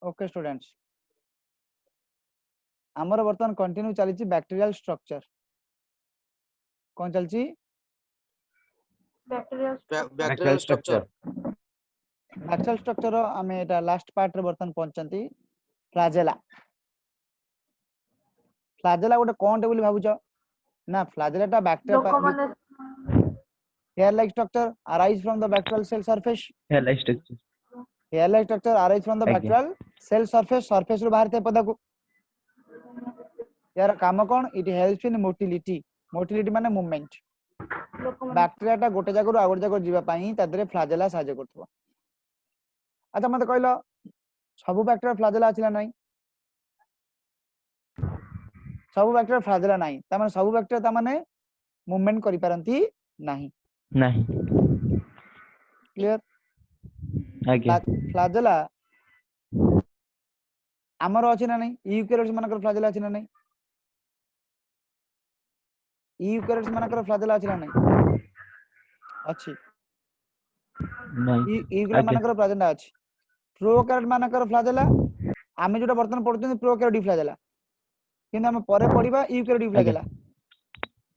Okay students आमर वर्तमान continue चली बैक्टीरियल स्ट्रक्चर कौन चलची बैक्टीरियल स्ट्रक्चर बैक्टीरियल स्ट्रक्चर आमे एटा लास्ट पार्ट रे वर्तमान पहुंचंती फ्लाजेला फ्लाजेला गोटे कोनटे बोली भाबुछ ना फ्लाजेला टा bacteria hair like structure arise from the bacterial cell surface है like structure hair like structure arise from the आज्ञा bacterial cell surface रो बाहर थे पदा को यार काम कोन इट हेल्प्स इन मोटिलिटी माने मूवमेंट बैक्टीरिया टा गोटे जगह आ गोटे जगह जीवा पई तादरे फ्लाजेला साहाय्य करथबो अच्छा मते कहलो सब बैक्टीरिया फ्लाजेला आछिला नाही सब बैक्टीरिया फ्लाजेला नाही त माने सब बैक्टीरिया त माने मूवमेंट करि पारंती नाही नहीं क्लियर आज्ञा फ्लाजेला आमर अछि ना नहीं यूकेरियोट्स मानकर फ्लाजेला अछि ना नहीं यूकेरियोट्स मानकर फ्लाजेला अछि ना नहीं अछि नहीं यूकेरियोट आज्ञा मानकर फ्लाजेला अछि प्रोकैरियोट मानकर फ्लाजेला आमे जोटा वर्तमान पढुछन प्रोकैरियोट फ्लाजेला किंतु हम परे पढिबा यूकेरियोट आज्ञा फ्लाजेला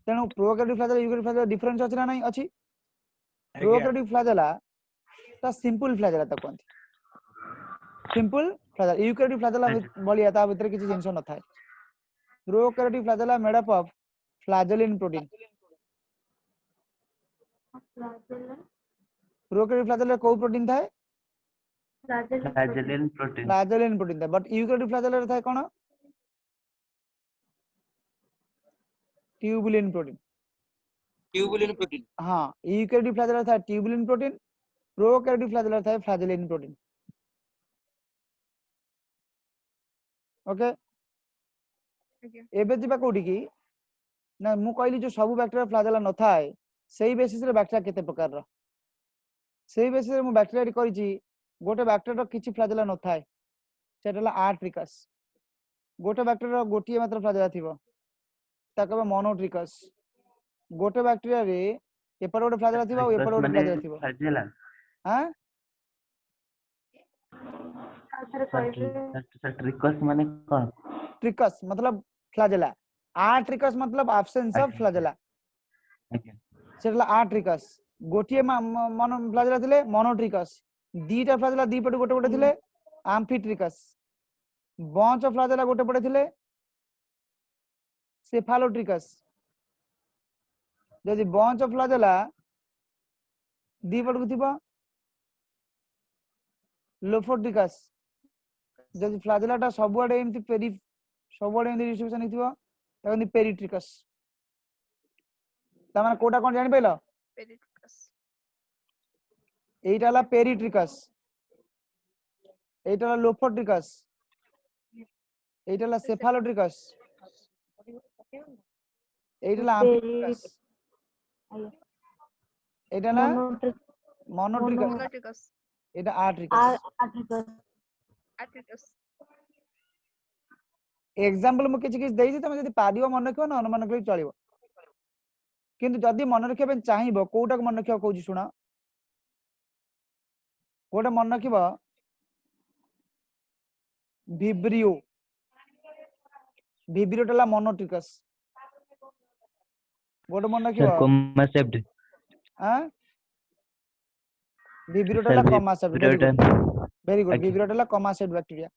तेनु prokaryote flagella eukaryote flagella difference अछि ना नहीं अछि प्रोकैरियोट फ्लाजेला ता सिंपल फ्लाजेला त कोन सिंपल फ्लाजेला यूकेरियोट फ्लाजेला बलिया ता भीतर किछि जिंस न थाए prokaryote flagella made up of flagellin protein prokaryote flagella को प्रोटीन थाए फ्लैजेलिन प्रोटीन फ्लैजेलिन प्रोटीन थाए बट यूकेरियोट फ्लाजेला रे थाए कोन ट्यूबुलिन प्रोटीन हां यूकेरियोट फ्लाजेला थाए ट्यूबुलिन प्रोटीन प्रोकैरियोट फ्लाजेला थाए फ्लैजेलिन प्रोटीन ओके एबे जिबा कोडी की ना मु कहली जो सब बैक्टीरिया फ्लाजेला न थाए सेही बेसिस रे बैक्टीरिया केते प्रकार रो सेही बेसिस रे मु बैक्टीरिया करिछि गोटे बैक्टीरिया रो किछि फ्लाजेला न थाए सेटला आर्ट्रिकस गोटे बैक्टीरिया रो गोटिए मात्र फ्लाजेला थिबो ताकबे मोनोट्रिकस गोटे बैक्टीरिया रे एपर गोटे फ्लाजेला थिबो एपर ट्रिकस गोटे माने फ्लाजेला थिबो फ्लैजेला हां सर ट्रिकस माने कौन ट्रिकस मतलब फ्लाजेला आर्ट्रिकस मतलब एब्सेंस ऑफ अच्छा फ्लाजेला आज्ञा सेटला आर्ट्रिकस गोटिए मोनो फ्लाजेला थिले मोनोट्रिकस दीटा फ्लाजेला दी पटे गोटे गोटे थिले एम्फीट्रिकस बंच ऑफ फ्लाजेला गोटे पटे थिले सेफालोट्रिकस जदि बंच ऑफ फ्लाजेला दी पट को थिबो लोफोट्रिकस जदि फ्लाजेला टा सबुआडे एमति पेरी सबुआडे एमति डिस्ट्रीब्यूशन हिथिबो ताकि पेरिट्रिकस ता माने कोटा कोन जानि पैलो एइटा ला पेरिट्रिकस एइटा ला लोफोट्रिकस एइटा ला सेफालोट्रिकस एइटा ला एम्फीट्रिकस एइटा ला मोनोट्रिकस एइटा आर्ट्रिकस एग्जांपल मु किछि किछि देइछि तमे जदि पादियो मन रखिबो न अनुमान करि चलिबो किंतु जदि मन रखिबे चाहिबो कोउटा मन रखिबो कहूछि सुना कोटा मन रखिबो विब्रियो विब्रियोटला मोनोट्रिकस गोटे मन सर रखिबो कोमासेप्ट हां विब्रियोटला सर कमासेप्ट वेरी गुड विब्रियोटला कमासेप्ट बैक्टीरिया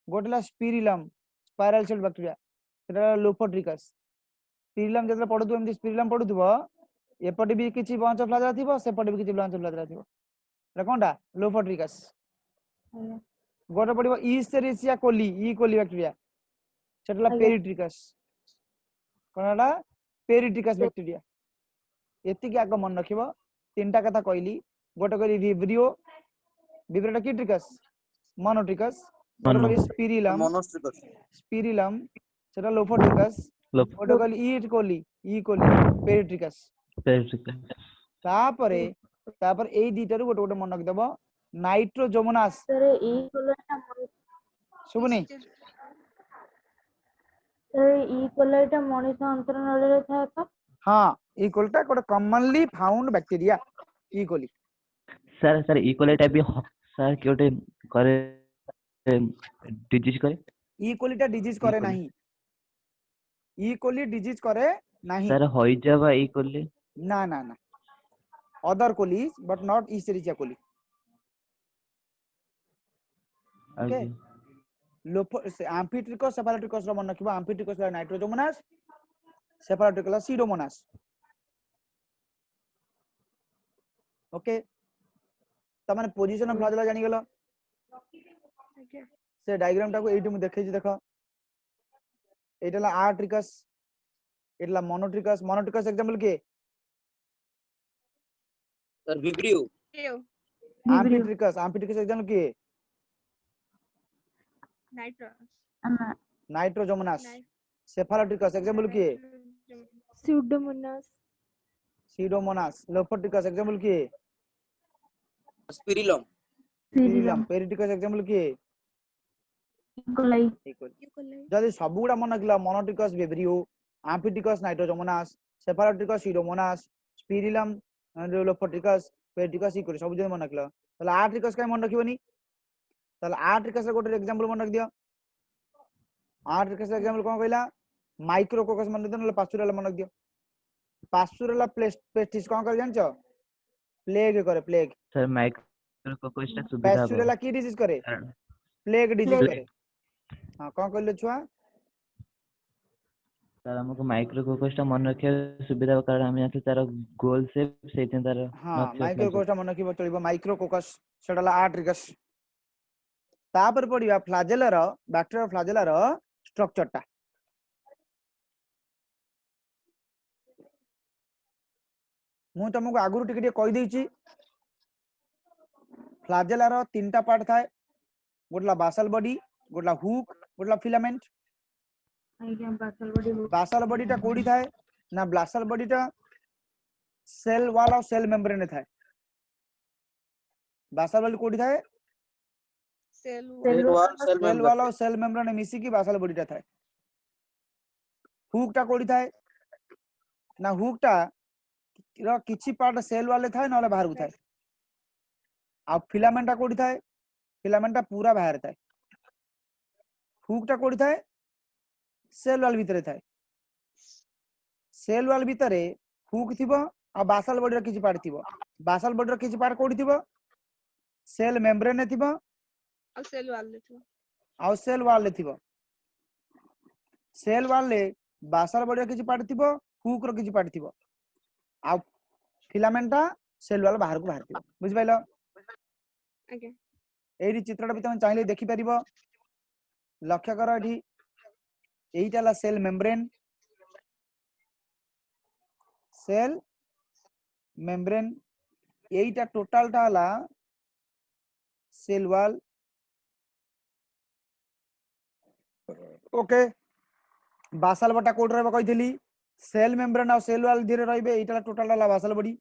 गोटेला स्पिरिलम स्पाइरल सेल बैक्टीरिया सेटा लोफोट्रिकस स्पिरिलम जेतला पडुथु एमति स्पिरिलम पडुथुबो एपटे भी किछि बंच ऑफ फ्लाजेला थिबो सेपटे भी किछि बंच ऑफ फ्लाजेला थिबो एटा कोनटा लोफोट्रिकस गोटे पडिबो ईस्चेरिचिया कोली ई कोली बैक्टीरिया सेटला पेरिट्रिकस कोनटा पेरिट्रिकस बैक्टीरिया एति के आग मन रखिबो तीनटा कथा कहली गोटे कहली विब्रियो विब्रियोटा की ट्रिकस मोनोट्रिकस गोटे कहली स्पिरिलम सेटा लोफोट्रिकस गोटे कहली ई कोली पेरिट्रिकस तापरे एई दीटारु गोटे गोटे मन रखिदबो नाइट्रोजोमोनास सर ई कोलाटा सुबुनी सर ई कोलाटा मनुष्य अंतरनल रे थाए का हां ई कोलाटा गोटे commonly found bacteria E coli sir sir इक्वलिटी भी ସାର୍ କି ଗୋଟେ କରେ ଡିଜିଜ୍ କରେ ଇ କୋଲି ଟା डिजीज करे coli। नहीं ই কোলি डिजीज करे नहीं ସାର୍ ହଇଜା ବା ଇ କୋଲି ना ना ना other colis but not Escherichia coli okay ଆଜ୍ଞା लोफो amphitrachus cephalotrachus ର ମନେ ରଖିବ amphitrachus ला nitrosomonas cephalotrachus ला pseudomonas ओके तमाने पोजीशन ऑफ फ्लाजेला जानि गेलो से डायग्राम टाको एइटु मु देखै छी देखो एइटला आर्ट्रिकस एइटला मोनोट्रिकस एग्जांपल के सर विब्रियो amphitrachus एग्जांपल के नाइट्रोजोमोनास cephalotrachus एग्जांपल के pseudomonas लोफोट्रिकस एग्जांपल के स्पिरिलम पिरिलम पेरिटिकस एग्जांपल के कोलाई जदि सब गुडा मन रखिला monotrichous vibrio amphitrachus nitrosomonas cephalotrachus pseudomonas spirillum lophotrichous peritrichous ई कर सब जे मन रखिला तले आर्ट्रिकस काय मन रखिबनी तले आर्ट्रिकस रे गोटे एग्जांपल मन रख दियो आर्ट्रिकस एग्जांपल कोन कहला माइक्रोकोकस मन रख दियो पास्चुरल मन रख दियो पास्चुरल पेस्टिस कोन कर जानछो प्लेग करे प्लेग सर माइक्रोकोकस टा सुविधा हो पास्चुरल की डिजीज करे प्लेग डिजीज करे हां कोन कहले छुआ सर हमको माइक्रोकोकस टा मन रखे सुविधा हो कारण हम यहाँ तार गोल शेप से तार हाँ माइक्रोकोकस मन रखिबो चलिबो माइक्रोकोकस सेडला आर्ट्रिकस तापर पडिबा फ्लाजेलर बैक्टीरिया फ्लाजेलर स्ट्रक्चर टा मु तुमको आगुरु टिके कहि देछि फ्लाजेलर तीनटा पार्ट थाए गोटला बासल बॉडी गोटला हुक गोटला फिलामेंट बासल बॉडी टा कोडी थाए ना बासल बॉडी टा सेल वॉल और सेल मेम्ब्रेन थाए बासल बॉडी कोडी थाए सेल वॉल और सेल मेम्ब्रेन मिसी की बासल बॉडी टा थाए हुक टा कोडी थाए ना हुक टा रो किछि पार्ट सेल वाले थाए नले बाहर थाए आ फिलामेंट टा कोडी थाए फिलामेंट टा पूरा बाहर थाए हुक टा कोडी थाए सेल वाल भीतर थाए सेल वाल भीतर हुक थिबो आ बासल बॉडी रो किछि पार्ट थिबो बासल बॉडी रो किछि पार्ट कोडी थिबो सेल मेम्ब्रेन थिबो और सेल वाल ले थो आ सेल वाल ले थिबो सेल वाल ले बासल बॉडी रो किछि पार्ट थिबो हुक रो किछि पार्ट थिबो आ फिलामेंट टा सेल वाल बाहर को बाहर थिबो बुझि पाइलो आगे एही चित्रटा भी तुम चाहिले देखि परिबो लक्ष्य करो एठी एहीटा ला सेल मेम्ब्रेन एहीटा टोटल टा ला सेल वॉल ओके बासल बटा कोड रहबो कहितली सेल मेम्ब्रेन और सेल वॉल धीरे रहबे एहीटा टोटल ला बासल बॉडी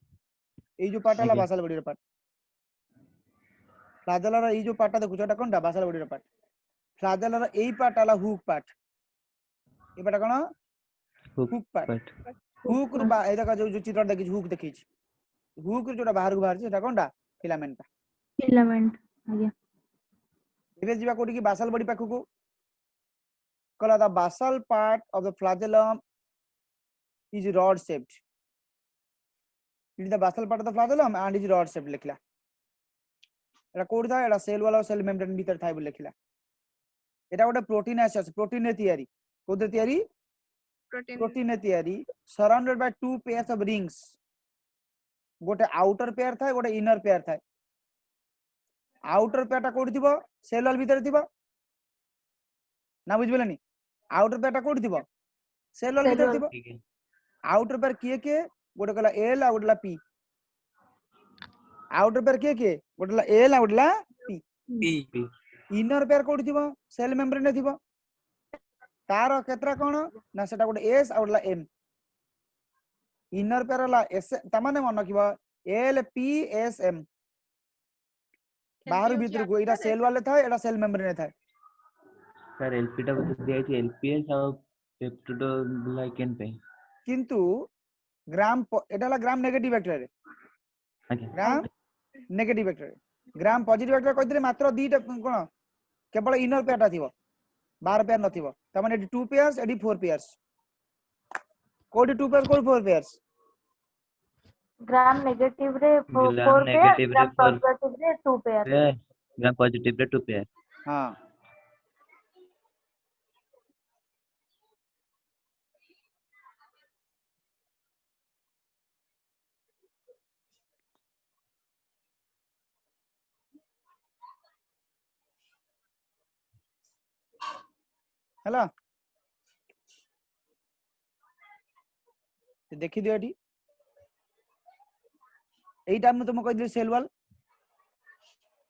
एई जो पार्ट ला आगे। बासल बॉडी रे पार्ट फ्लाजेलर एई जो पार्ट देखु छटा कोनटा बासल बॉडी रे पार्ट फ्लाजेलर एई पार्ट ला हुक पार्ट ए पार्ट कोन हुक पार्ट हुक रु बा एदा का जो चित्र देखि हुक देखि हुक जोटा बाहर को बाहर सेटा कोनटा फिलामेंट आज्ञा एबे जिबा कोडी की बासल बॉडी पाखु को कला the basal part of the flagellum is rod shaped it is the basal part of the flagellum and is rod shaped लिखला एटा कोड था एटा सेल वाला सेल मेम्ब्रेन भीतर थाइ बोल लिखला एटा गोटे प्रोटीन एसेस प्रोटीन ने तयारी कोदे तयारी प्रोटीन ने तयारी surrounded by two pairs of rings गोटे आउटर पेयर थाए गोटे इनर पेयर थाए आउटर पेयर टा कोडी थिबो सेल वाल भीतर थिबो ना बुझबेलनी आउटर पेयर टा कोडी थिबो सेल वाल भीतर थिबो ठीक है आउटर पेयर के गोटे कला एल आ गोटे ला पी आउटर पेयर के गोटे ला एल आ गोटे ला पी इनर पेयर कोडी थिबो सेल मेम्ब्रेन ने थिबो तार केतरा कोन ना सेटा गोटे एस आ गोटे ला एम इनर पेयर ला एस त माने मन रखिबो एल पी एस एम बाहर भीतर को एटा सेल वाले था एटा सेल मेम्ब्रेन था सर एलपी टा को दिया है एलपीएस और पेप्टिडोग्लाइकेन पे किंतु ग्राम एटा ला ग्राम नेगेटिव वेक्टर अच्छा gram negative vector gram positive vector कहते मात्र दीटा कोन केवल इनर पेयरटा थिबो बाहर पेयर नथिबो त माने 2 पेयर्स एडी 4 पेयर्स कोडी 2 पेयर्स कोडी 4 पेयर्स ग्राम नेगेटिव रे 4 ग्राम पेयर नेगेटिव रे ग्राम 4 पॉजिटिव रे 2 पेयर पेयर ग्राम पॉजिटिव रे 2 पेयर हां हैला देखि दियो एठी एइटा हम तुम कहि दियो सेल वॉल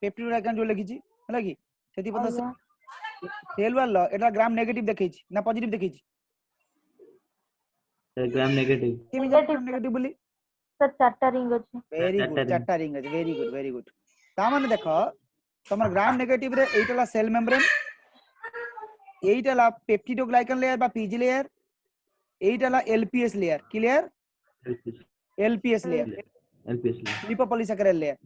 पेप्टिड आइकन जो लिखि छी हैला कि सेति पता आज्ञा सेल वॉल एटा ग्राम नेगेटिव देखै छी ना पॉजिटिव देखै छी ग्राम नेगेटिव केमि Negative. ग्राम नेगेटिव बोली सर चारटा रिंग अछि वेरी चारटा गुड ring. चारटा रिंग अछि वेरी गुड ता माने देखो तमर ग्राम नेगेटिव रे एइटा सेल मेम्ब्रेन एइटा पेप्टिडोग्लाइकन लेयर बा पीजी लेयर एइटा LPS layer clear LPS layer LPS lipopolysaccharide layer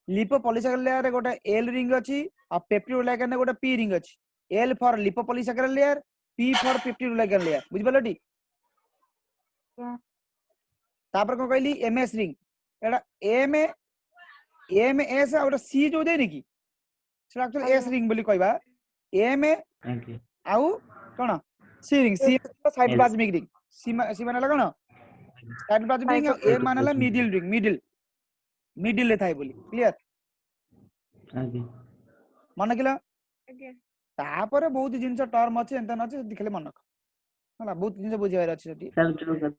lipopolysaccharide layer रे गोटे एल रिंग अछि आ पेप्टिडोग्लाइकन रे गोटे पी रिंग अछि L for lipopolysaccharide layer P for peptidoglycan layer बुझि पालो टी Yeah. तापर को कहली एमएस रिंग एटा एम एम एस और सी जो देनी की सेटा एक्चुअली एस रिंग बोली कहबा एम ओके आउ कोन सी रिंग सी साइटोप्लाज्मिक रिंग सी माने कोन साइटोप्लाज्मिक रिंग ए माने मिडिल रिंग मिडिल ले थाई बोली क्लियर ओके मन किला आज्ञा तापर बहुत जिंस टर्म अछि एंतन अछि दिखले मन हला बहुत जिंस बुझिबार अछि सेठी सर जो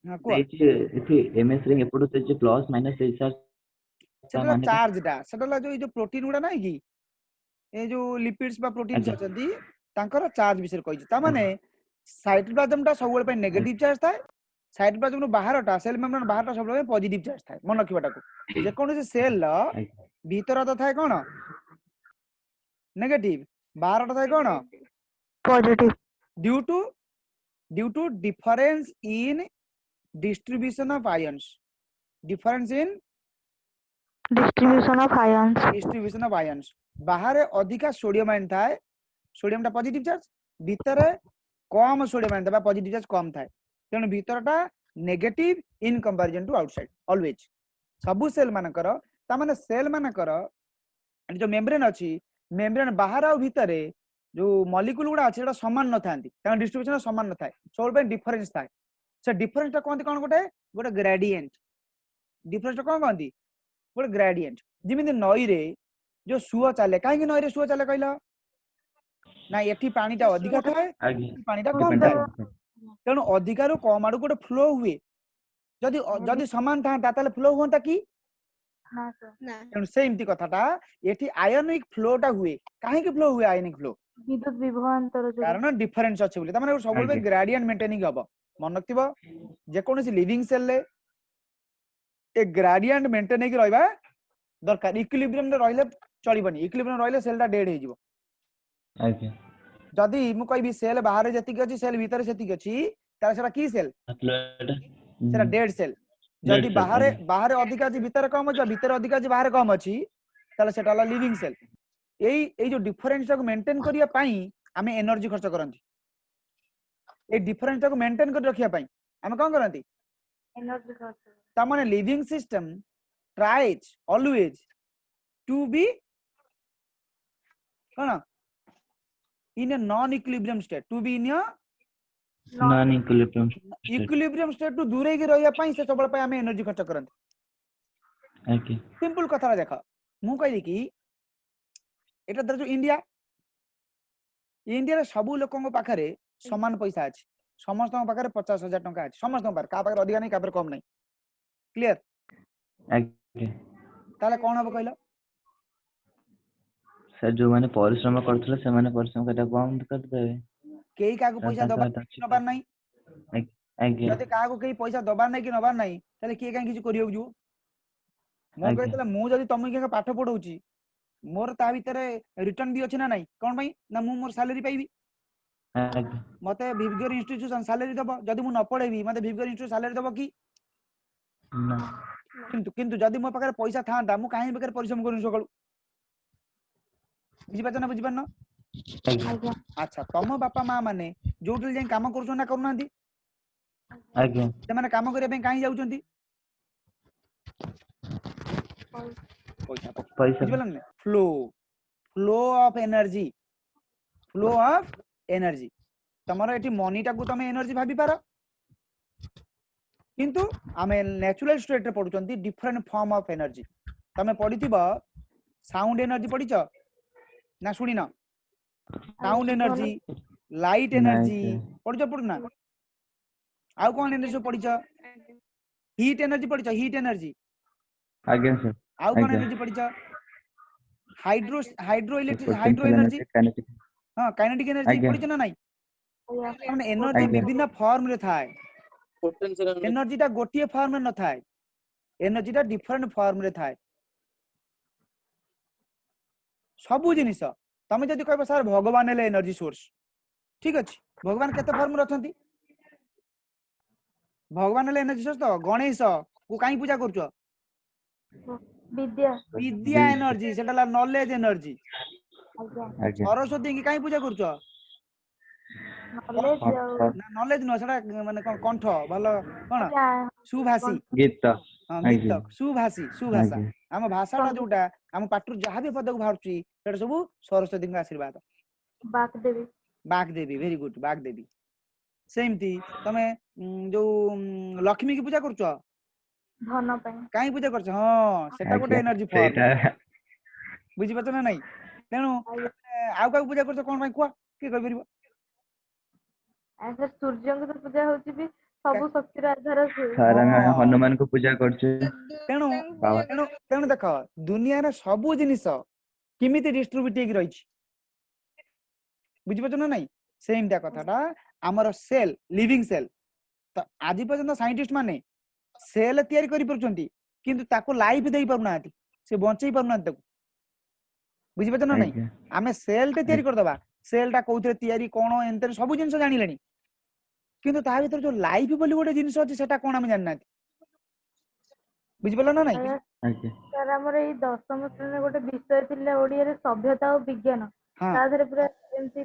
हां को एथि एमएस रिंग एपडो से जो प्लस माइनस सर सेटा चार्ज टा सेटा जो प्रोटीन गुडा नाही की ए जो लिपिड्स बा प्रोटीन्स अच्छा। अछंती तांकर चार्ज विषय कहि ता माने साइटोप्लाज्म टा सब पे नेगेटिव चार्ज थाए साइटोप्लाज्म नो बाहरटा सेल मेम्ब्रेन बाहरटा सब पे पॉजिटिव चार्ज थाए मन रखिबाटा को जे कोन से सेल भीतर तो थाए कोन नेगेटिव बाहरटा थाए कोन positive due to difference in distribution of ions difference in distribution of ions distribution of ions बाहर अधिका सोडियम आयन थाए सोडियम टा पॉजिटिव चार्ज भीतर कम सोडियम आयन था पॉजिटिव चार्ज कम थाए तेणु भीतरटा negative in comparison to outside always सब सेल मानकर ता माने सेल मानकर जो मेम्ब्रेन अछि मेम्ब्रेन बाहर आ भीतर जो मॉलिक्यूल गुडा अछि एटा समान न थांती ता डिस्ट्रीब्यूशन समान न थाए सब पे डिफरेंस थाए से डिफरेंस ता कोनती कोन गोटे ग्रेडिएंट डिफरेंस कोन कोनती गोटे ग्रेडिएंट जिमिति नई रे जो सुओ चले काहे नई रे सुओ चले कहला ना एठी पानीटा अधिका थाए आगे पानीटा कम थाए तेणु अधिकार कम आड़ गोटे फ्लो हुए जदि जदि समान था ताले फ्लो होता कि ना सर ना तेणु सेमती कथाटा एठी आयनिक फ्लोटा हुए काहे कि फ्लो हुए आयनिक फ्लो विद्युत विभवांतर जो कारण डिफरेंस अछि बोली त माने सब आगे। ग्रेडिएंट मेंटेनिंग हबो मन रखिबो जे कोनोसी लिविंग सेल ले ए ग्रेडिएंट मेंटेन कि रहबा दरकार इक्विलिब्रियम रे रहले चलिबनी इक्विलिब्रियम रहले सेलटा डेड हे जिवो ओके जदि मु कहबी सेल बाहर जति के अछि सेल भीतर सेति के अछि ताले सेटा की सेल सेटा डेड सेल जदि बाहर बाहर अधिक अछि भीतर कम अछि भीतर अधिक अछि बाहर कम अछि ताले सेटा ला लिविंग सेल एई जो डिफरेंस को मेंटेन करिया पई हमें एनर्जी खर्च करंती ए डिफरेंस को मेंटेन कर रखिया पई हमें कोन करंती एनर्जी खर्च ता माने living system tries always to be कोन in a non equilibrium state to be in a non equilibrium equilibrium state to दूरे की रहिया पई से सबल पई हमें एनर्जी खर्च करंती ओके सिंपल कथा देखो मु कहली कि एटा दर जो इंडिया रे सब लोकन पाखरे समान पैसा अछि समस्त पाखरे 50,000 टंका अछि समस्त पाखरे का पाखरे अधिक नहीं का पाखरे कम नहीं क्लियर ओके ताले कोन हबो कहलो सर जो माने परिश्रम करथले से माने परिश्रम करता बंद कर देबे केई का को पैसा दबा नबार नहीं आगे जदि का को केई पैसा दबार नहीं कि नबार नहीं ताले के काई किछ करियो जो मो कहतले मु जदि तमु के पाठ पढौची मोर ता भीतर रिटर्न भी अछि ना नहीं कोन भाई ना मु मोर सैलरी पाइबी मते विवगर इंस्टीट्यूशन सैलरी दबो जदि मु न पढेबी मते विवगर इंस्टीट्यूशन सैलरी दबो कि ना किंतु जदि मो पाखे पैसा था मु कहीं बेकार परिश्रम करूँ सकाळू बुझिपाच ना बुझिपारन आज्ञा आज्ञा अच्छा तुम बापा माँ माने जोटी जाई काम करूछन ना करूना आज्ञा से माने काम करिया पे कहीं जाउछंती पैसा पैसा बुझिपारन ना फ्लो फ्लो ऑफ एनर्जी तमरो एटी मनी टाकू तमे एनर्जी भाबी पार किंतु आमे नेचुरल स्टेट रे पडुचंती डिफरेंट फॉर्म ऑफ एनर्जी तमे पडिथिबो साउंड एनर्जी पडिच ना सुनिना साउंड एनर्जी लाइट एनर्जी नहीं पडिच पडुना आउ कोन एनर्जी पडिच आज्ञा हीट एनर्जी पडिच हीट एनर्जी आज्ञा सर आउ कोन आज्ञा एनर्जी पडिच hydroelectric hydro potential energy energy kinetic हां काइनेटिक एनर्जी आज्ञा पडिच ना नाही आज्ञा माने एनर्जी आज्ञा विभिन्न फॉर्म रे थाए Potential energy. एनर्जी टा गोटिए फॉर्म में न थाए एनर्जी टा डिफरेंट फॉर्म रे थाए सबु जिनिस तमे जदि कहबो सर भगवान हेले एनर्जी सोर्स ठीक अछि भगवान केते फॉर्म रे अछंती भगवान हेले एनर्जी सोर्स तो गणेश को काई पूजा करछो विद्या विद्या एनर्जी सेटा नॉलेज एनर्जी आज्ञा आज्ञा सरस्वती की काई पूजा करछो नॉलेज ना नॉलेज न सेटा माने कोन कंठ भलो कोन सुभाषी गीत हां आज्ञा गीतक सुभाषी सुभाषा आज्ञा आम भाषाटा जोटा आम पाटु जहाँ भी पद को बाहरुची सेटा सब सरस्वती का आशीर्वाद बागदेवी बागदेवी वेरी गुड बागदेवी सेमती तमे जो लक्ष्मी की पूजा करछो धन ପାଇଁ काई पूजा करछो हां सेटा गोटे आज्ञा एनर्जी फॉर्म सेटा बुझी पछ ना नहीं तेनु आउ का पूजा करछो कोन भाई कुआ की कहि परिबो ऐसे सूर्य को तो पूजा होची भी सब शक्तिर आधार से सर हाँ। हम हनुमान को पूजा करछे तेनु बाबा तेनु तेनु देख दुनिया रे सबु जिनिस किमिति डिस्ट्रीब्यूट हेक रहिछि बुझी पछ ना नहीं सेम ता कथाटा हमर सेल लिविंग सेल तो आज पर्यंत साइंटिस्ट माने सेल तयारी करि परछंती किंतु ताको लाइफ देई परनाती से बंचई परनाती ताको बुझी पछ ना नहीं आज्ञा आमे सेल टे तयारी कर दबा सेल टा कोउथरे तयारी कोन एंतर सब जिनिस जानि लेनी किंतु ता भीतर जो लाइफ बोली गोटे जिनिस अछि सेटा कोन हम जाननाती बुझी पलो ना नहीं आज्ञा सर हमर एई दशम श्रेणी गोटे विषय थिले ओडिया रे सभ्यता और विज्ञान हां ता धरे पूरा एमती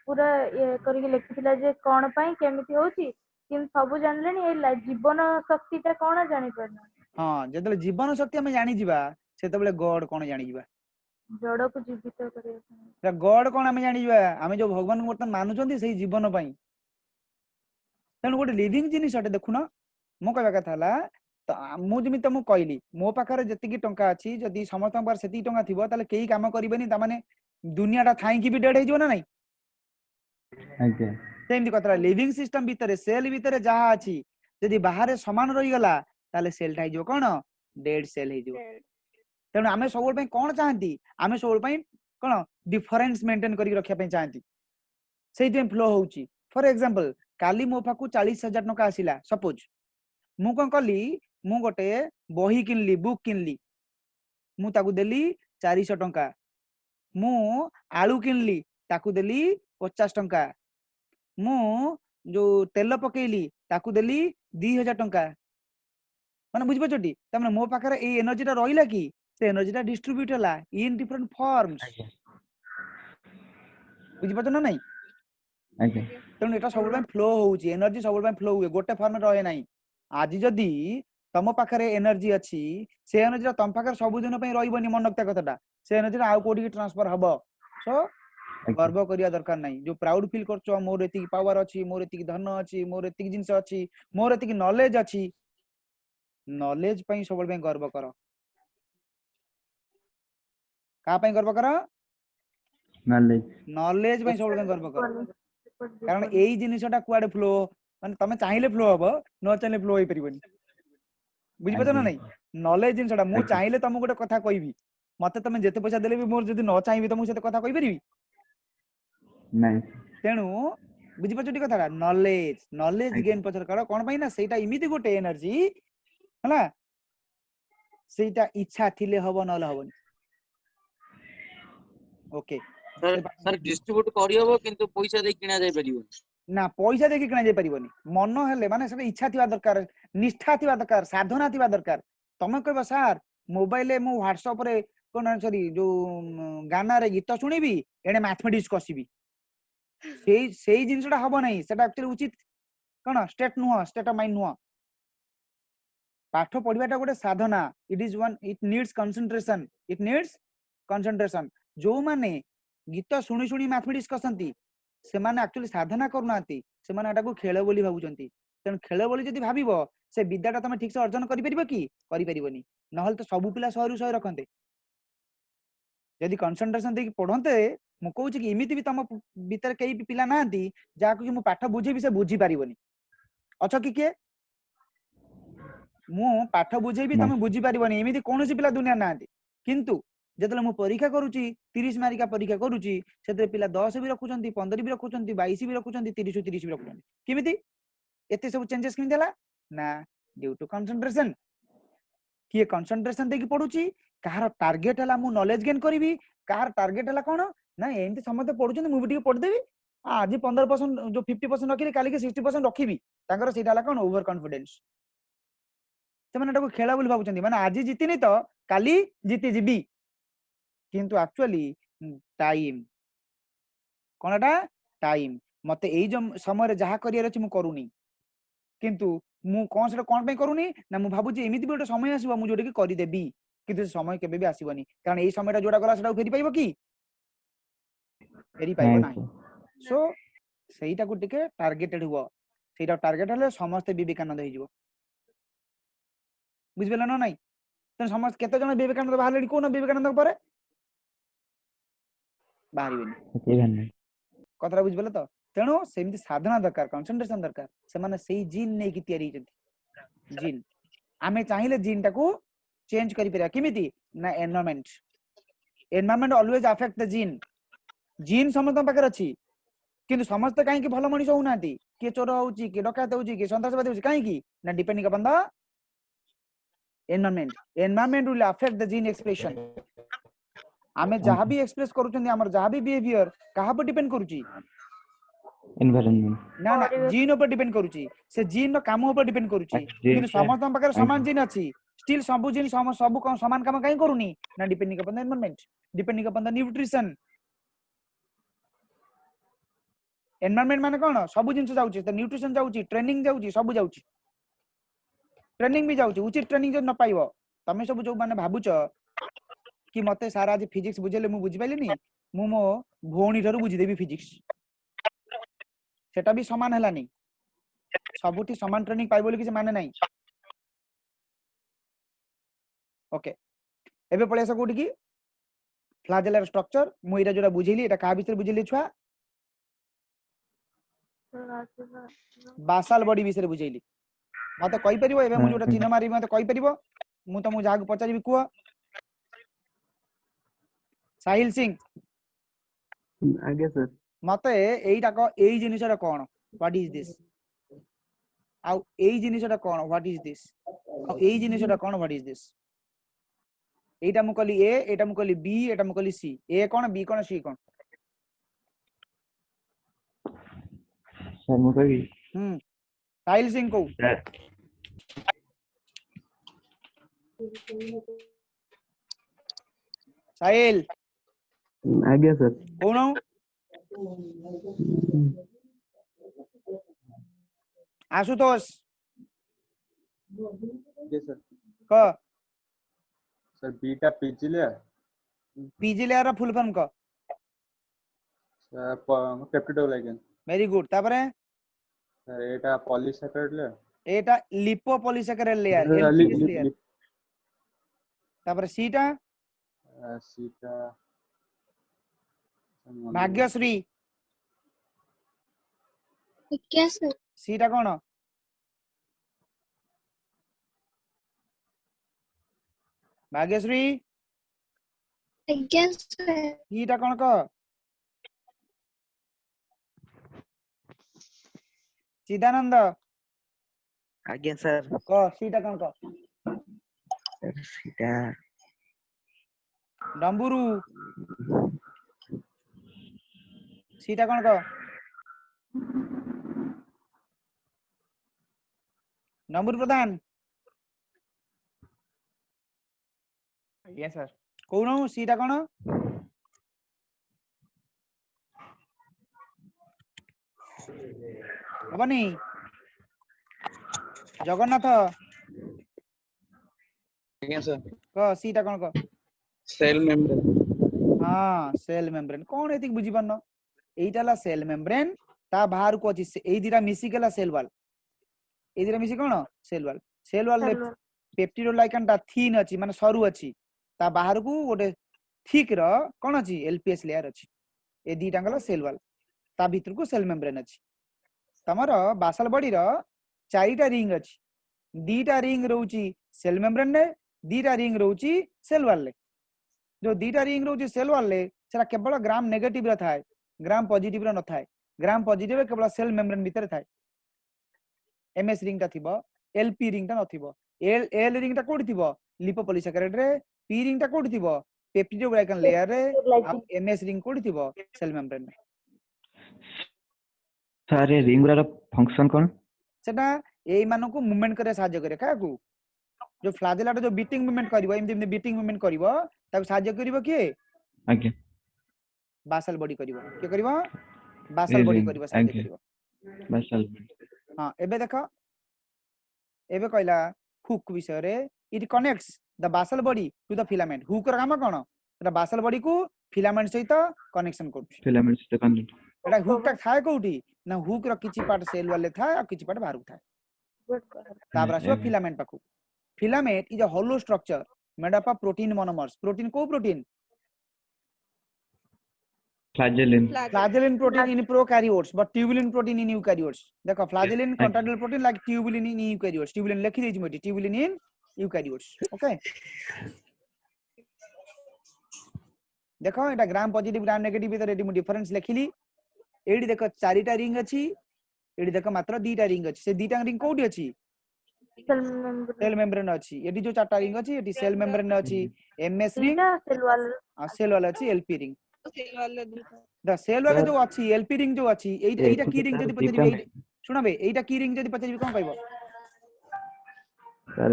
पूरा ये करके लिखिथिला जे कोन पई केमिति होची किन सब जानलेनी ए जीवन शक्तिटा कोन जानि परना हां जदले जीवन शक्ति हम जानि जिबा सेतबेले गॉड कोन जानि जिबा जड़ को जीवित करे गॉड कोन हम जानि जिबा हम जो भगवान को वर्तमान मानुचंती सही जीवन पई तेणु गोटे लिविंग जिनिस अटे देखुन मो कहवा कथा हला तो मु जमी तुमको कहली मो पाखरे जतिकी टंका अछि जदि समस्त पार सेती टंका थिबो ताले केही काम करिबेनी ता माने दुनियाटा थाईकी भी डेड हेजिबो ना नहीं आज्ञा सेमती कथा लिविंग सिस्टम भितरे सेल भितरे जहा अछि जदि बाहर समान रही गला ताले सेलटा हेजिबो कोन डेड सेल हेजिबो तेणु आमे सबोल पई कोन चाहंती आमे सबोल पई कोन डिफरेंस मेंटेन करी रखिया पई चाहंती सेइते फ्लो होउची फॉर एग्जांपल काली मो पाखु 40,000 टका आसिला सपोज मु कोन कली मु गोटे बही किनली बुक किनली मु ताकु देली 400 टका मु आलू किनली ताकु देली 50 टका मु जो तेल पकेइली ताकु देली 2000 टका माने बुझि पछटी तमने मो पाखरे ए एनर्जी टा रहिला कि से एनर्जी टा डिस्ट्रीब्यूट होला इन डिफरेंट फॉर्म्स आज्ञा बुझि पछ ना नहीं आज्ञा तेणु एटा सब फ्लो होउची एनर्जी सब फ्लो हुए गोटे फॉर्म रहे नाही आज जदि तम पाखरे एनर्जी अछि से एनर्जी तम पाखरे सब दिन पई रहिबनी मन रखता कथाटा से एनर्जी आउ कोडी ट्रांसफर हबो सो गर्व करिया दरकार नाही जो प्राउड फील करछो मोर एति पावर अछि मोर एति धन अछि मोर एति जिंस अछि मोर एति नॉलेज अछि नॉलेज पई सब पई गर्व करो का पई गर्व करो नॉलेज पई सब पई गर्व करो कारण एई जिनिसटा कुआडे फ्लो माने तमे चाहिले फ्लो हबो न चाहिले फ्लो होई परिबनी बुझि पछ ना नहीं नॉलेज जिनिसटा मु चाहिले तुम गोटे कथा कहबी मते तमे जेते पैसा देले भी मोर जदी न चाहिबी त मु सेते कथा कहि परिबी नहीं तेणु बुझि पछ टी कथा नॉलेज नॉलेज गेन पछर कर कोन पई ना सेटा इमिति गोटे एनर्जी हला सेटा इच्छा थिले हबो नले हबोनी ओके सर डिस्ट्रीब्यूट करी हबो किंतु पैसा दे किना जाय परिबो ना पैसा देखि किना जाय परिबोनी मन हेले माने सेटा इच्छा थिबा दरकार निष्ठा थिबा दरकार साधना थिबा दरकार तमे कहबा सर मोबाइल रे मो व्हाट्सएप रे कोन सॉरी जो गाना रे गीत सुनिबी एने मैथमेटिक्स कसिबी सेई जिनिसटा हबो नै सेटा एक्चुअली उचित कोन स्टेट नुह स्टेट ऑफ माइंड नुह पाठ पढ़वाटा गोटे साधना it is one it needs concentration जो माने गीत शुणी शुणी मैथमेटिक्स कसंती से माने एक्चुअली साधना करूनाती से माने एटाको खेल बोली भाबुचंती तेन खेल बोली जदी भाबिबो से विद्याटा तमे ठीक से अर्जन करि परिबो कि करि परिबोनी नहल तो सब पिला 100 रु 100 रखंते जदी कंसंट्रेशन देकी पढंते मु कहूची कि इमिति भी तम भीतर केई पिला नांती जाको कि मु पाठ बुझेबी से बुझी पारिबोनी अच्छा कि के मु पाठ बुझेबी तमे बुझी पारिबोनी एमिति कोनोसी पिला दुनिया नांती किंतु जेतले मु परीक्षा करूची 30 मार्किया परीक्षा करूची सेते पिला 10 भी रखुचंती 15 भी रखुचंती 22 भी रखुचंती 30 भी रखुचंती किमिति एते सब चेंजेस किमिति हला ना ड्यू टू कंसंट्रेशन किए कंसंट्रेशन देकी पढुची कार टार्गेट हला मु नॉलेज गेन करबी कार टार्गेट हला कोन ना एंती समते पढुचंती मु भी टिके पढ देबी आज 15% जो 50% रखिले काली के 60% रखिबी तांकर सेटा हला कोन ओवर कॉन्फिडेंस से माने खेला बोली भाबुचंती माने आज जीतिनी तो काली जीति जीबी किंतु एक्चुअली टाइम कोनटा टाइम मते एई जो समय रे जहा करियर अछि मु करूनी किंतु मु कोन से कोन पे करूनी ना मु भाबुची एमिति भी गोटे समय आसीबो मु जोटे की करि देबी किंतु समय केबे भी आसीबनी कारण एई समयटा जोटा गला सेटा फेरी पाइबो की फेरी पाइबो नाही सो सेईटा को टिके टार्गेटेड हुआ सेईटा टार्गेट हले समस्त विवेकानंद हो जिवो बुझबेला न नाही त समस्त केते जण विवेकानंद बाहरलेडी कोन विवेकानंद परे बाहरिबेनी कतरा बुझबेला तो तेणु सेमती साधना दरकार कंसंट्रेशन दरकार से माने सेई जीन नै कि तयारी जंती जीन आमे चाहिले जीन टाको चेंज करि परिया किमिति ना environment always affect the gene gene समस्त पाकर अछि किंतु समस्त काहे कि भलो मनिष होउनांती के चोर होउची के डकायत होउची के सन्तासवादी होउची काहे कि ना depending upon the environment will affect the gene expression आमे जहां भी एक्सप्रेस करूचंदी हमर जहां भी बिहेवियर कहा पर डिपेंड करूची एनवायरनमेंट ना ना जीन ऊपर डिपेंड करूची से जीन रो काम ऊपर डिपेंड करूची किंतु समस्त पाकर समान जीन अछि स्टिल सब जीन सब समान काम काहे करूनी ना depending upon the environment depending upon the nutrition environment माने कोन सब जिंस जाउची त न्यूट्रिशन जाउची ट्रेनिंग जाउची सब जाउची ट्रेनिंग भी जाउची उचित ट्रेनिंग जो न पाइबो तमे सब जो माने भाबुच कि मते सारा आज फिजिक्स बुझेले मु बुझि पाइलिनी मु मो भौणी थारु बुझि देबी फिजिक्स सेटा भी समान हलानी सबुठी समान ट्रेनिंग पाइबो कि माने नाही ओके एबे पळे आसा कोठी की फ्लैजेलर स्ट्रक्चर मु इरा जोरा बुझिली एटा का बिषय बुझिली छुआ बासाल बॉडी विषय बुझैली मते कहि परिबो एबे मु जोटा चिन्ह मारी मते कहि परिबो मु तमु जाग पचारिबी कुआ साहिल सिंह आगे सर मते एईटा को एई जिनिसटा कोन व्हाट इज दिस आउ एई जिनिसटा कोन व्हाट इज दिस आउ एई जिनिसटा कोन व्हाट इज दिस एईटा मु कहली ए एटा मु कहली बी एटा मु कहली सी ए कोन बी कोन सी कोन सर मु कहि साहिल सिंह को साहिल आगे सर कौन आशुतोष सर क sir beta PG layer full form क सर पेप्टिडोग्लाइकन वेरी गुड तापरे सर एटा पॉलीसैकेराइड लेयर एटा लिपोपॉलीसैकेराइड लेयर एलपीएस लेयर तापरे सीटा सीटा भाग्यश्री सीटा कोन भाग्यश्री सीटा कोन क चिदानंद आगे सर क सीटा कोन क सीटा डंबुरु सीटा कोन क डंबुरु प्रधान ଆଜ୍ଞା ସାର୍ କହୁନ ସିଟା କଣ ହବନି ଜଗନ୍ନାଥ ଆଜ୍ଞା ସାର୍ କହ ସିଟା କଣ କହ ସେଲ୍ ମେମ୍ବ୍ରେନ୍ ହଁ ସେଲ୍ ମେମ୍ବ୍ରେନ୍ କଣ ଏତିକି ବୁଝିପାରୁନ এইটা ହେଲା ସେଲ୍ ମେମ୍ବ୍ରେନ୍ ତା ବାହାରକୁ ଅଛି ଏଇ ଦିଟା ମିଶିକି ହେଲା ସେଲ୍ ୱାଲ୍ ଏଇ ଦିଟା ମିଶି କଣ ସେଲ୍ ୱାଲ୍ ରେ Cell ପେପ୍ଟିଡୋଲାଇକାନ୍ ଟା ଥିନ୍ ଅଛି ମାନେ ସରୁ ଅଛି ତା ବାହାରକୁ ଗୋଟେ थिक ର कौन अच्छी एलपीएस लेयर अच्छी ए दीटांगला सेल वाल ता भीतर को सेल मेम्ब्रेन अच्छी तमर बासल बॉडी रो चारिटा रिंग अच्छी दीटा रिंग रहउची सेल मेम्ब्रेन ने दीटा रिंग रहउची सेल वाल ले जो दीटा रिंग रहउची सेल वाल ले सेटा केवल ग्राम नेगेटिव रा थाए ग्राम पॉजिटिव रा न थाए ग्राम पॉजिटिव रे केवल सेल मेम्ब्रेन भीतर थाए एमएस रिंग ता थिबो एलपी रिंग ता नथिबो एल रिंग ता कोडी थिबो लिपोपॉलीसैकेराइड रे पी रिंग ता कोडी थिबो पेप्टिडोग्लाइकन लेयर रे आ एमएस रिंग कोडी थिबो सेल मेम्ब्रेन रे सारे रिंग रा फंक्शन कौन सेटा एई मानको मूवमेंट करे साहाय्य करे काकू जो फ्लाजेला जो बीटिंग मूवमेंट करिवो एमि बीटिंग मूवमेंट करिवो ताको साहाय्य करिवो किए आज्ञा बासल बॉडी करिवो के करिवो बासल बॉडी करिवो साहाय्य आज्ञा करिवो बासल हां एबे देखो एबे कहला हुक विषय रे it connects the basal body to the filament hook र काम कोन एटा बासल बॉडी को फिलामेंट सहित कनेक्शन करछ फिलामेंट्स द कनेक्ट एटा हुक टा थाए कोउठी ना हुक र किछि पार्ट सेल वाले थाए आ किछि पार्ट बाहर थाए तापर आसो फिलामेंट पाखु filament is a hollow structure made up of protein monomers protein को protein flagellin flagellin protein in prokaryotes but tubulin protein in eukaryotes देखो flagellin contractile protein like tubulin in eukaryotes tubulin लिखि देछि मोटी tubulin in eukaryotes okay देखो एटा gram positive gram negative भीतर एटी मु डिफरेंस लिखिली एडी देखो चारिटा रिंग अछि एडी देखो मात्र दीटा रिंग अछि से दीटा रिंग कोठी अछि सेल मेम्ब्रेन अछि एडी जो चारटा रिंग अछि एटी सेल मेम्ब्रेन अछि एमएस रिंग आ सेल वाला अछि एलपी रिंग सेल वाला दूसरा द सेल वाला जो अछि एलपी रिंग जो अछि एईटा की रिंग जदी पचरिबे सर एईटा सुनबे एईटा की रिंग जदी पचरिबे कोन कहबो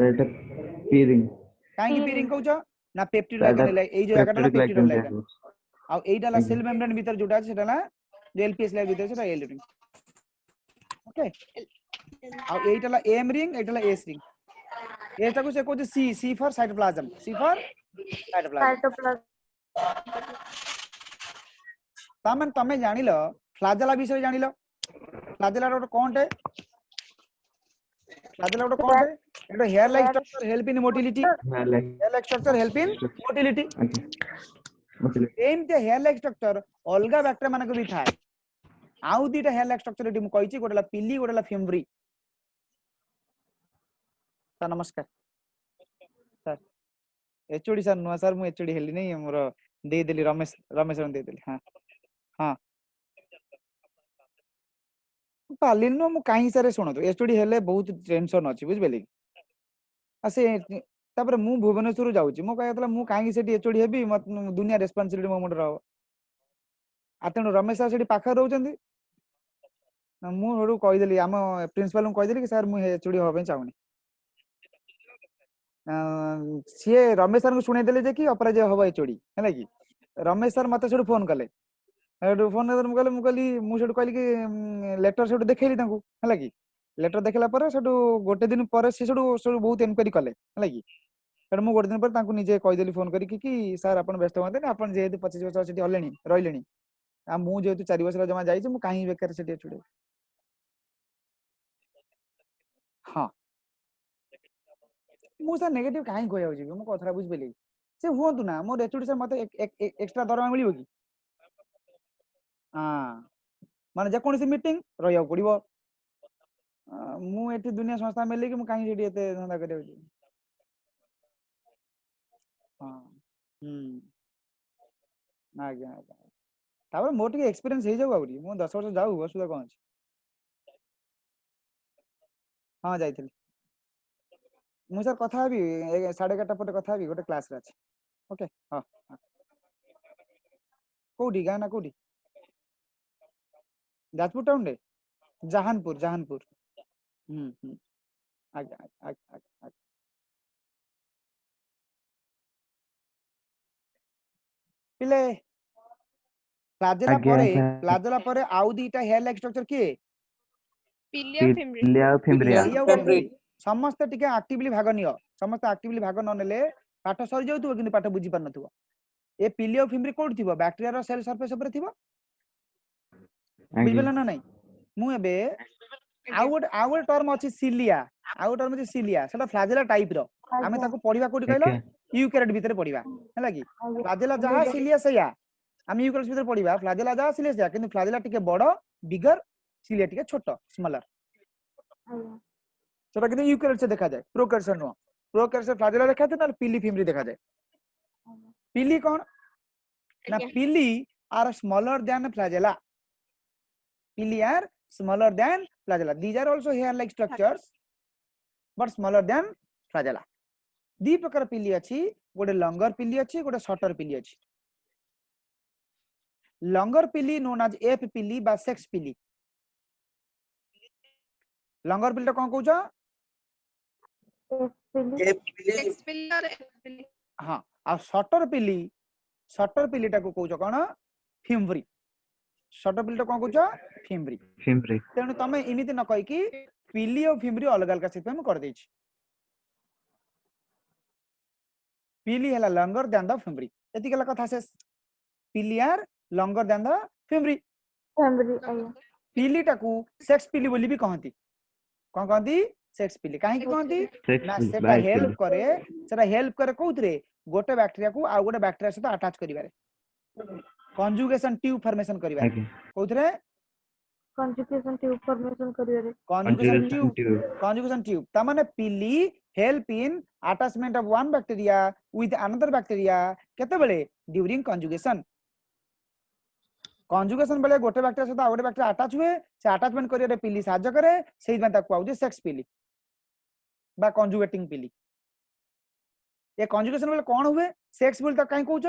एटा पी रिंग काहे की पी रिंग कहउछ ना पेप्टिड एटा लाइकन एई जो जगह ला पेप्टिड पेप्टिड लाइकन आ एईटा ला सेल मेम्ब्रेन भीतर जोटा अछि सेटा ला जो एलपीएस लेयर भीतर सेटा एल रिंग ओके आ एईटा ला एम रिंग एईटा ला एस रिंग एटा को से कहउछ C C for cytoplasm C for cytoplasm तामन तमे जानिलो फ्लाजेला विषय जानिलो फ्लाजेला रो कोनटे फ्लाजेला रो कोनटे एटा hair like structure help in motility hair like structure help in motility एमते हेयर लाइक स्ट्रक्चर अलगा बैक्टीरिया मानक भी थाए आउ दीटा हेयर लाइक स्ट्रक्चर एटी मु कहिछि गोटेला पिली गोटेला फेम्ब्री सर नमस्कार सर एचओडी सर नुआ सर मु एचओडी हेली नै मोर दे देली रमेश रमेश रन दे देली हां हां पालिन नो मु काई सर सुनतो एचओडी हेले बहुत टेंशन अछि बुझबेली आ से तापर मु भुवनेश्वर जाउची मु कहतला मु काई सेठी एचओडी हेबी दुनिया रेस्पोंसिबिलिटी मो मुंड रहो आतनो रमेश सर सेठी पाखर रहउचंदी मु हेडू कहि देली हम प्रिंसिपल को कहि देली कि सर मु एचओडी होबे चाहुनी सीए रमेश सर को सुने देले जे कि अपराजय हबो एचओडी हैला कि रमेश सर मते सेठू फोन कले हेडू फोन मु सेठू कहली कि लेटर सेठू देखैली तांको हैला कि लेटर देखला पर सेठू गोटे दिन पर से सेठू बहुत एनक्वायरी कले हैला कि सेठू मु गोटे दिन पर तांको निजे कहि देली फोन करी कि सर अपन व्यस्त होते अपन जेहेतु 25 वर्ष सेठी हलेनी रहिलेनी आ मु जेहेतु 4 वर्ष जमा जाईछि मु काहे बेकार सेठी छुडे हां मु सर नेगेटिव काहे कोइ आउछि मु कथरा बुझ पेली से हुंतु ना मोर एचओडी सर मते एक्स्ट्रा दरमा मिलिबो कि हां माने जे कोनसी मीटिंग रहिया पड़िबो मु एठी दुनिया संस्था मिले कि मु काहे सेठी एते धंदा करे होछि हां आज्ञा आज्ञा तापर मोर टिके एक्सपीरियंस हे जाउ आउरी मु 10 वर्ष जाउ असुदा कोन अछि हां जाइथिल मु सर कथा हबी 11:30 पटे कथा हबी गोटे क्लास रे अछि ओके हां कोडी गाना कोडी जाजपुर टाउन रे जहानपुर आज्ञा आज्ञा आज्ञा पिले फ्लाजेला आज्ञा परे सर फ्लाजेला परे आउ दीटा हेयर लाइक स्ट्रक्चर किए पिलिया फिम्ब्री पिलिया और फिम्ब्री पिली और फिम्ब्री समस्त टिके एक्टिवली भाग नियो समस्त एक्टिवली भाग न नेले पाठ सरी जाउथबो किंतु पाठ बुझी पार नथबो ए पिली और फिम्ब्री कोड थिबो बैक्टीरिया रो सेल सरफेस ऊपर थिबो बुझबेला ना नहीं मु एबे आउट टर्म अछि सिलिया आउट टर्म अछि सिलिया सेटा फ्लाजेला टाइप रो आमे ताको पढिबा कोडी कहलो यूकैरियोट भीतर पढिबा हैला कि फ्लाजेला जहा सिलिया सया आमे यूकैरियोट भीतर पढिबा फ्लाजेला जहा सिलिया सया किंतु फ्लाजेला टिके बडो बिगर सिलिया टिके छोटो स्मॉलर सेटा किंतु यूकैरियोट से देखा जाए प्रोकैरियोट से नो प्रोकैरियोट से फ्लाजेला देखा जाए ना पिली फिम्ब्री देखा जाए पिली कौन ना pili are smaller than flagella pili are smaller than flagella. These are also hair-like structures, but smaller than flagella. दी प्रकार पिली अछि गोटे लंगर पिली अछि गोटे शॉर्टर पिली अछि लंगर पिली नोन एज एफ पिली बा सेक्स पिली लंगर पिली कोन कहउछ एक्स पिली और एफ पिली हां आ शॉर्टर पिली टा को कहउछ कोन फिम्ब्री शॉर्टर पिली टा कोन कहउछ फिम्ब्री फिम्ब्री तेनु तमे इमिति न कहि कि पिली और फिम्ब्री अलग अलग से हम कर दै छी पिली हला लंगर देन द फिम्ब्री एति गला कथा से pili are longer than the fimbriae pili टाकू सेक्स पिली बोली भी कहंती कोन कहंती सेक्स पिली काहे कहंती ना सेटा हेल्प करे कोउतरे गोटे बैक्टीरिया को आ गोटे बैक्टीरिया से अटैच करिवारे कंजुगेशन ट्यूब फॉर्मेशन करिवारे कोउतरे conjugation tube formation करिवारे conjugation tube ता माने पिली help in attachment of one bacteria with another bacteria केते बेले during conjugation बेले गोटे बैक्टीरिया से गोटे बैक्टीरिया अटैच हुए से अटैचमेंट करिवारे पिली सहायता करे सेहि में ताको आउ जे सेक्स पिली बा conjugating पिली ये conjugation बेले कोन हुए सेक्स बोल त काई कहउछ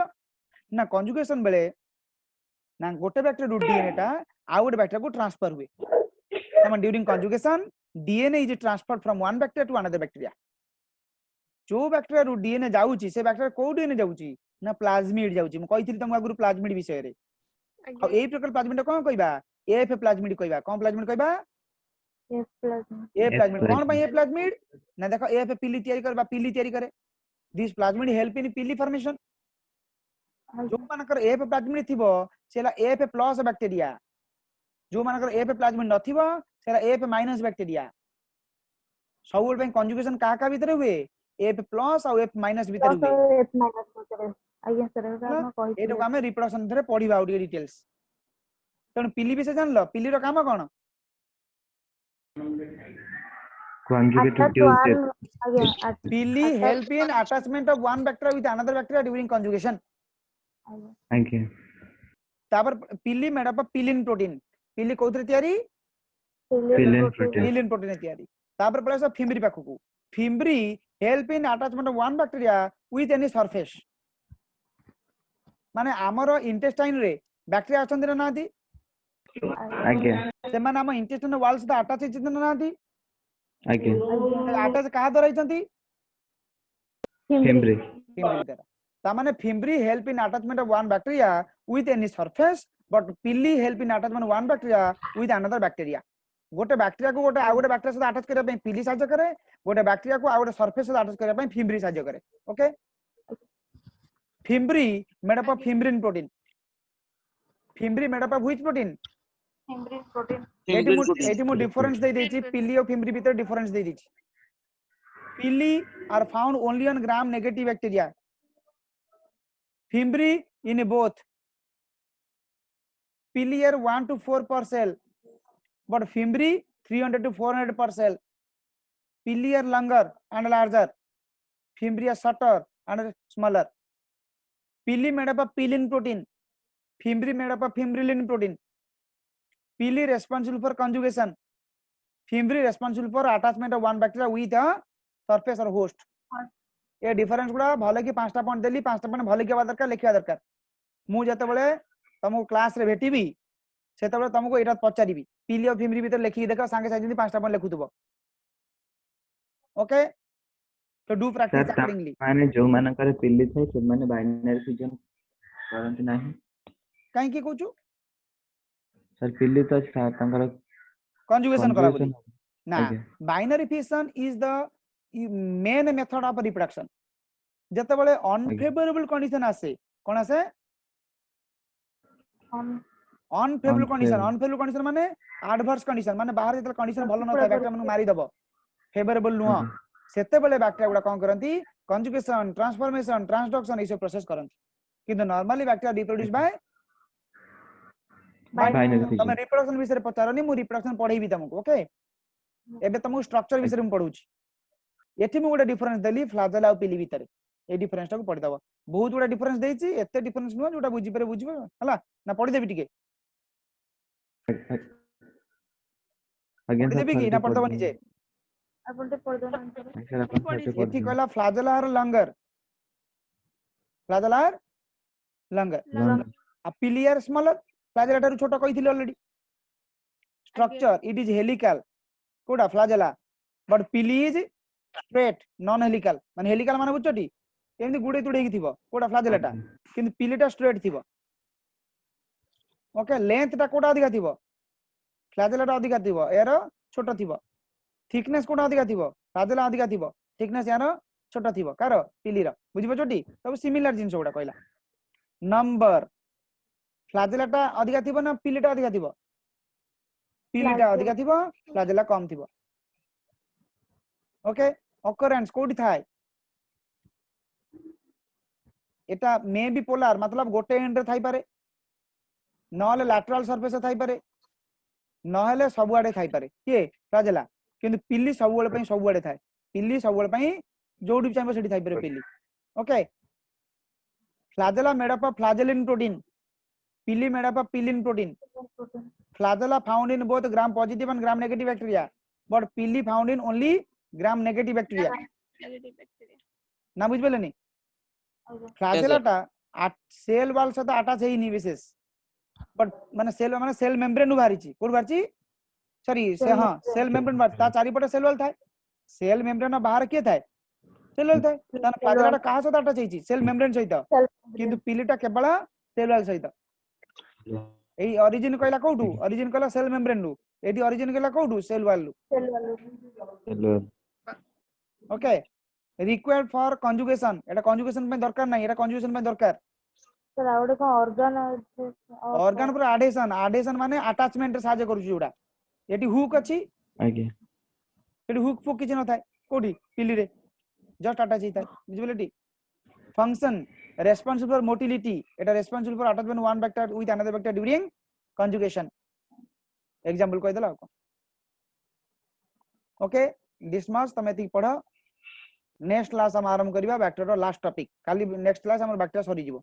ना conjugation बेले ना गोटे बैक्टीरिया रू डीएनए टा आउ गोटे बैक्टीरिया को ट्रांसफर हुए तमन during conjugation DNA is transferred from one bacteria to another bacteria जो बैक्टीरिया रू डीएनए जाउची से बैक्टीरिया को डीएनए जाउची ना प्लाज्मिड जाउची म कहिथिली तुम आगुरु प्लाज्मिड विषय रे आ एई प्रकार प्लाज्मिड कोन कहबा एफ प्लाज्मिड कहबा कोन प्लाज्मिड कहबा ए प्लाज्मिड कोन भाई ए प्लाज्मिड ना देखो एफ पिली तयारी करबा पिली तयारी करे दिस प्लाज्मिड हेल्प इन पिली फॉर्मेशन जो मानकर एफ प्लाज्मिड थिबो सेला एफ प्लस बैक्टीरिया जो मानकर एफ प्लाज्मिड नथिबो सेला एफ माइनस बैक्टीरिया सब पे कंजुगेशन का भीतर हुए एफ प्लस और एफ माइनस भीतर हुए एफ माइनस भीतर आज्ञा सर हम कहि एटो हम रिप्रोडक्शन धरे पढिबा ओडी डिटेल्स तण पिली विषय जानलो पिली रो काम कोन conjugated tube पिली help in attachment of one bacteria with another bacteria during conjugation thank you तापर पिली मेड अप पिलिन प्रोटीन पिली कोथरे तयारी पिलिन प्रोटीन तयारी तापर प्लस फिम्ब्री पाखु fimbriae help in attachment of one bacteria with any surface माने हमरो इंटेस्टाइन रे बैक्टीरिया अछन ना नाती आज्ञा से माने हम इंटेस्टाइन वॉल से अटैच हिचन ना नाती आज्ञा अटैच कहा द्वारा हिचंती फिम्ब्री द्वारा ता माने fimbriae help in attachment of one bacteria with any surface but pili help in attachment one bacteria with another bacteria गोटे बैक्टीरिया को गोटे आ गोटे बैक्टीरिया से अटैच करबा पिली सहायता करे गोटे बैक्टीरिया को आ गोटे सरफेस से अटैच करबा फिम्ब्री सहायता करे okay fimbriae made up of fimbrin protein fimbriae made up of which protein fimbrin protein एटी मु डिफरेंस दे देछि पिली और फिम्ब्री भीतर डिफरेंस दे देछि pili are found only on gram negative bacteria fimbriae in both pili are 1 to 4 per cell but fimbri 300 to 400 per cell pili are longer and larger fimbri are shorter and smaller pili made up of pilin protein fimbri made up of fimbrilin protein pili responsible for conjugation fimbri responsible for attachment of one bacteria with a surface or host ये difference गुडा भले कि 5टा point देली 5टा point भले कि दरकार लिखिया दरकार मु जते बेले तुमको क्लास रे भेटिबी सेतबे तुमको एटा पचारिबी पिली और फिम्ब्री भीतर लिखि देखो संगे संगे 5टा पॉइंट लिखुतबो ओके तो डू प्रैक्टिस अकॉर्डिंगली माने जो मानकर पिली थे से माने बाइनरी फिजन କରନ୍ତି ନାହିଁ କାହିଁ କି କହୁଛୁ ସାର୍ ପିଲି ତ ତାଙ୍କର conjugation କଲା ବୋଲି conjugation ନା ଆଜ୍ଞା binary fission is the main method of reproduction ଯେତେବେଳେ unfavorable condition ଆସେ କଣ ଆସେ unfavorable condition ମାନେ adverse condition ମାନେ ବାହାର ଯେତେବେଳେ condition ଭଲ ନ ଥାଏ ବ୍ୟାକ୍ଟେରିଆ ମାନଙ୍କୁ ମାରି ଦବ favorable ନୁହଁ ଆଜ୍ଞା ସେତେବେଳେ ବ୍ୟାକ୍ଟେରିଆ ଗୁଡା କଣ କରନ୍ତି conjugation transformation transduction এই ସବୁ ପ୍ରୋସେସ କରନ୍ତି କିନ୍ତୁ normally bacteria reproduce by Binary ତମେ fission reproduction ବିଷୟରେ ପଚାରନି ମୁଁ reproduction ପଢେଇବି ତମକୁ ଓକେ ଏବେ ତମକୁ structure ବିଷୟରେ ମୁଁ ପଢଉଛି ଏଠି ମୁଁ ଗୋଟେ ଡିଫରେନ୍ସ ଦେଲି ଫ୍ଲାଜେଲା ଆଉ ପିଲି ଭିତରେ এই ডিফରେନ୍ସ ଟାକୁ ପଢିଦବ ବହୁତ ଗୁଡା ଡିଫରେନ୍ସ ଦେଇଛି ଏତେ ଡିଫରେନ୍ସ ନୁହଁ ଯୋଉଟା ବୁଝିପାରେ ବୁଝିବ ହେଲା ନା ପଢିଦେବି ଟିକେ ଆଜ୍ଞା ସାର୍ ପଢିଦେବି କି ନା ପଢିଦବ ନିଜେ ଆପଣ ଟିକେ ପଢିଦଉନାହାନ୍ତି ସାର୍ ଆପଣ ଥରେ ଏଠି ପଢିଦିଅନ୍ତୁ। କହିଲା ଫ୍ଲାଜେଲାର ଲଙ୍ଗର ଆଉ ପିଲିଆର ସ୍ମଲର ଫ୍ଲାଜେଲା ଠାରୁ ଛୋଟ କହିଥିଲି already structure it is helical କୋଉଟା ଫ୍ଲାଜେଲା but pili is straight non helical ମାନେ helical ମାନେ ବୁଝଛଟି ଏମିତି ଗୁଡେ ତୁଡେଇକି ଥିବ କୋଉଟା ଫ୍ଲାଜେଲା ଟା କିନ୍ତୁ ପିଲିଟା straight ଥିବ ଓକେ ଲେନ୍ଥ ଟା କୋଉଟା ଅଧିକା ଥିବ ଫ୍ଲାଜେଲା ଟା ଅଧିକା ଥିବ ଏର ଛୋଟ ଥିବ thickness କୋଉଟା ଅଧିକା ଥିବ ଫ୍ଲାଜେଲା ଅଧିକା ଥିବ thickness यार छोटा थिबो कार पिलीर बुझिपछटी सब सिमिलर जिंस गुडा कहला नंबर फ्लाजेला टा अधिका थिबो ना पिलीटा अधिका थिबो पिलीटा अधिका थिबो फ्लाजेला कम थिबो ओके ऑकरेंस कोडी थाए एटा मे बी पोलार मतलब गोटे एंड रे थाई पारे नहले लैटरल सरफेस थाई पारे नहले सब आडे थाई पारे के फ्लाजेला किंतु पिली सब बेले पई सब आडे थाए पिली सब बेले पई जोडी चाहे सेठी थाई पारे pili okay flagella made up of flagellin protein pili made up of pilin protein flagella found in both gram positive and gram negative bacteria but pili found in only gram negative bacteria ना बुझ पेले नहीं flagella टा cell wall से तो attach है नहीं विशेष but माने cell membrane बाहरी छी कोड बाहरी सॉरी से हां सेल मेम्ब्रेन बाहर ता चारि पटे सेल वॉल थाए सेल मेम्ब्रेन बाहर के थाए सेल वॉल थाए तान flagella टा कहा से अटैच है छी सेल मेम्ब्रेन सहित किंतु पिली टा केवल सेल वॉल सहित এই অরিজিন কইলা কোউটু অরিজিন কইলা সেল মেমব্রেন রু এটি অরিজিন কইলা কোউটু সেল ওয়াল রু ওকে রিকোয়ার্ড ফর কনজুগেশন এটা কনজুগেশন পে দরকার নাই এটা কনজুগেশন পে দরকার सर आउडे को ऑर्गन ऑर्गन पर एडेशन माने अटैचमेंट रे साजे करू जुडा एटी हुक अछि आगे एटी हुक फुक किछ न थाए कोडी पिली रे जस्ट अटैच हिता visibility function responsible for motility এটা responsible for attachment one vector with another vector during conjugation example কই দেলা ओके दिस मच तमे ती पढ नेक्स्ट क्लास हम आरंभ करिबा vector रो लास्ट टॉपिक काली नेक्स्ट क्लास हमर vector सरी जीवो